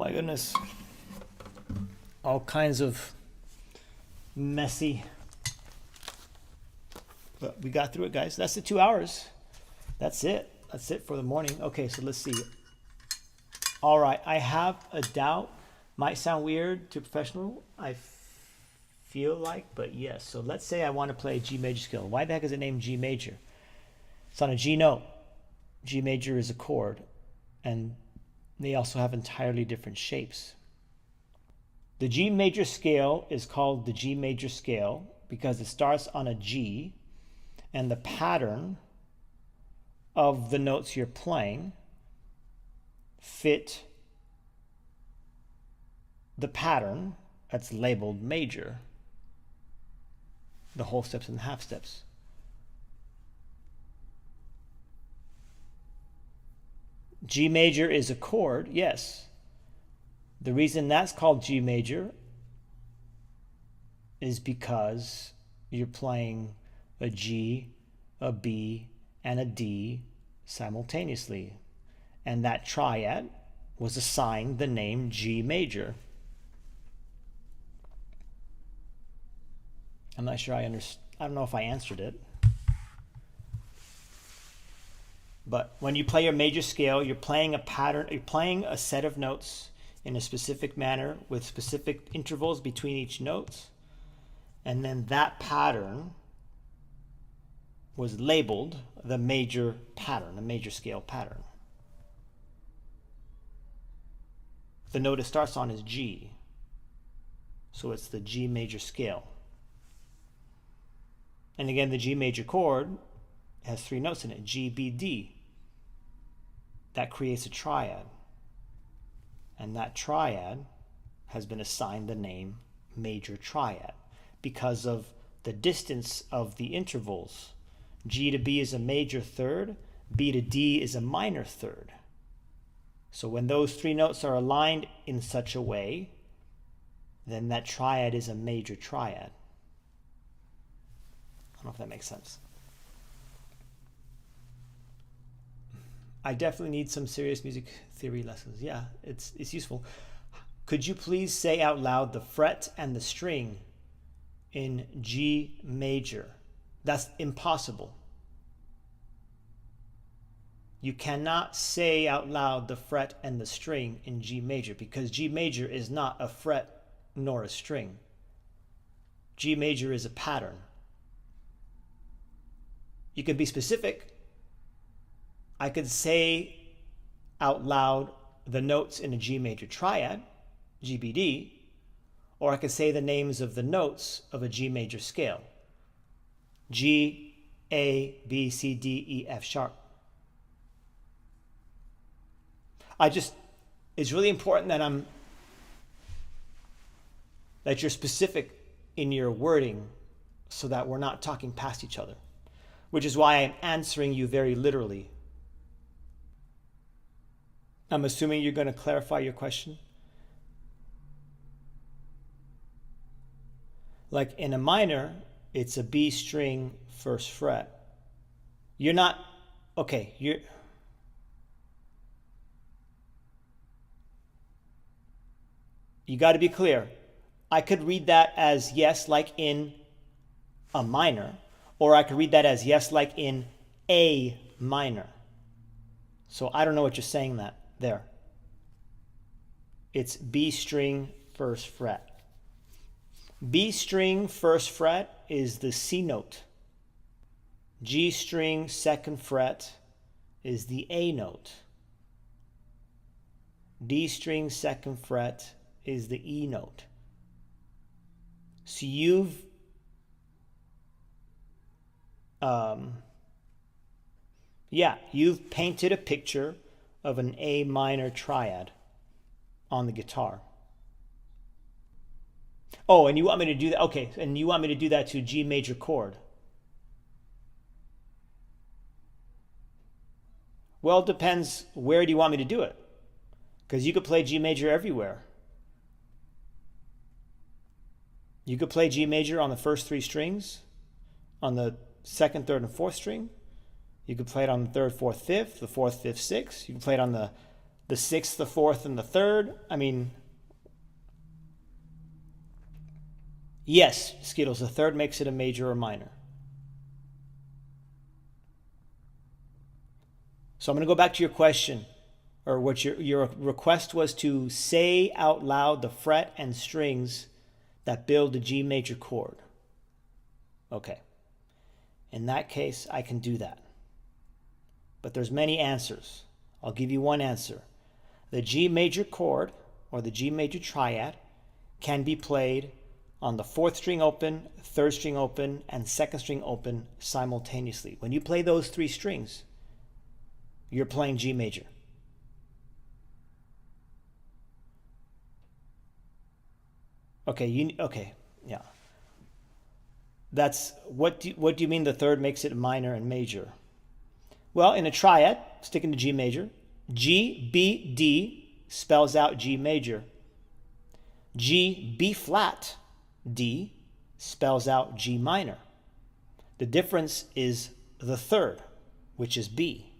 my goodness. All kinds of messy. But we got through it, guys. That's the 2 hours. That's it. That's it for the morning. Okay, so let's see. All right, I have a doubt. Might sound weird to professional, I feel like, but yes. So let's say I want to play a G major scale. Why the heck is it named G major? It's on a G note. G major is a chord, and they also have entirely different shapes. The G major scale is called the G major scale because it starts on a G, and the pattern of the notes you're playing fit the pattern that's labeled major, the whole steps and half steps. G major is a chord, yes. The reason that's called G major is because you're playing a G, a B, and a D simultaneously. And that triad was assigned the name G major. I'm not sure I don't know if I answered it. But when you play your major scale, you're playing a pattern, you're playing a set of notes in a specific manner with specific intervals between each note. And then that pattern was labeled the major pattern, a major scale pattern. The note it starts on is G. So it's the G major scale. And again, the G major chord has 3 notes in it, G, B, D. That creates a triad. And that triad has been assigned the name major triad because of the distance of the intervals. G to B is a major third, B to D is a minor third. So when those 3 notes are aligned in such a way, then that triad is a major triad. I don't know if that makes sense. I definitely need some serious music theory lessons. Yeah, it's useful. Could you please say out loud the fret and the string in G major? That's impossible. You cannot say out loud the fret and the string in G major because G major is not a fret nor a string. G major is a pattern. You could be specific. I could say out loud the notes in a G major triad, GBD, or I could say the names of the notes of a G major scale. G, A, B, C, D, E, F sharp. It's really important that you're specific in your wording so that we're not talking past each other, which is why I'm answering you very literally. I'm assuming you're going to clarify your question. Like in a minor, it's a B string first fret. You're not, okay, you got to be clear. I could read that as yes, like in a minor, or I could read that as yes, like in A minor. So I don't know what you're saying there. It's B string first fret. B string first fret is the C note. G string second fret is the A note. D string second fret is the E note. So you've painted a picture of an A minor triad on the guitar. Oh, and you want me to do that? Okay, and you want me to do that to a G major chord? Well, it depends where do you want me to do it? Because you could play G major everywhere. You could play G major on the first 3 strings, on the second, third, and fourth string. You could play it on the third, fourth, fifth, the fourth, fifth, sixth. You can play it on the the sixth, the fourth, and the third. I mean, yes, Skittles, the third makes it a major or minor. So I'm going to go back to your question, or what your request was to say out loud the fret and strings that build the G major chord. Okay. In that case, I can do that. But there's many answers. I'll give you one answer. The G major chord, or the G major triad, can be played on the fourth string open, third string open, and second string open simultaneously. When you play those three strings, you're playing G major. Okay, yeah. That's what do you mean the third makes it minor and major? Well, in a triad, sticking to G major, G, B, D spells out G major. G, B flat, D spells out G minor. The difference is the third, which is B.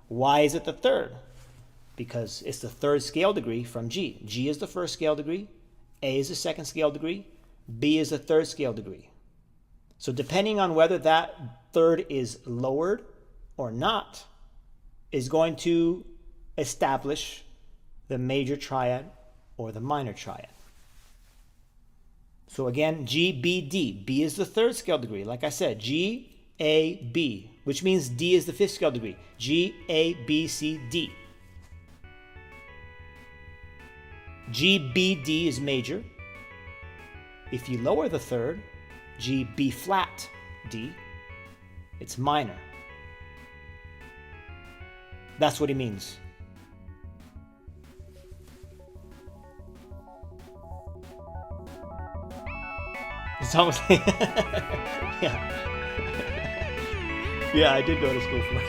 Why is it the third? Because it's the third scale degree from G. G is the first scale degree, A is the second scale degree, B is the third scale degree. So depending on whether that third is lowered or not, is going to establish the major triad or the minor triad. So again, G, B, D. B is the third scale degree. Like I said, G, A, B, which means D is the fifth scale degree. G, A, B, C, D. G, B, D is major. If you lower the third, G, B flat, D, it's minor. That's what he means. It's almost like, yeah. Yeah, I did go to school for it.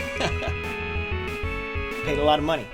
Paid a lot of money.